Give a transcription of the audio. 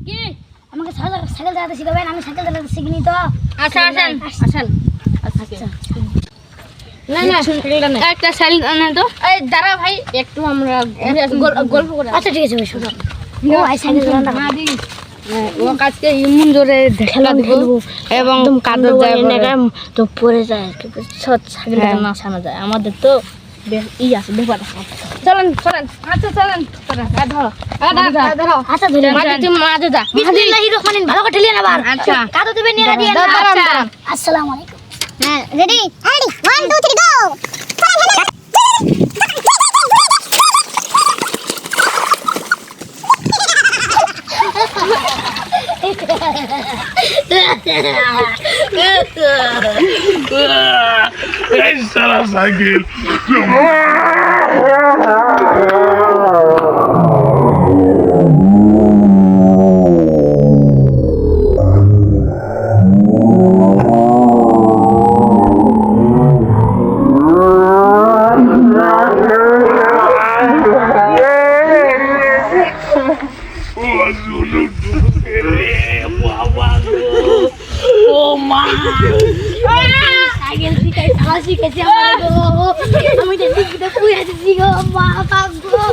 কি আমাকে সাইকেল চালাতে শিখাবেন? আমি সাইকেল চালাতে শিখিনি তো। আচ্ছা আসেন আসেন আচ্ছা না না একটা সাইকেল আনেন তো। এই দাঁড়া ভাই একটু আমরা গল্প করে। আচ্ছা ঠিক আছে ভাই, শুনো। ও আই সাইকেল চালানো না দি ও কাজকে ইমন জোরে খেলা দিব এবং কাদা যায় তো পড়ে যায়, সব সাইকেল না সানা যায় আমাদের তো ই আছে ব্যাপার আছে। চলেন চলেন আচ্ছা চলেন চলেন ধরো ধরো আচ্ছা ধরে মাঝে তুমি মাঝে যা বিসমিল্লাহির রহমানির ভালো করে ঠেলিয়ে নেবার। আচ্ছা কাদা দিবেন নিয়ে দিয়ে না। আচ্ছা আসসালামু আলাইকুম। হ্যাঁ রেডি 1 2 3 গো। এই সারা সাইকেল সাইকেল শিখাইছি আমার গো। আমি তো দিকে পুরা দিছি গো, বাবা গো।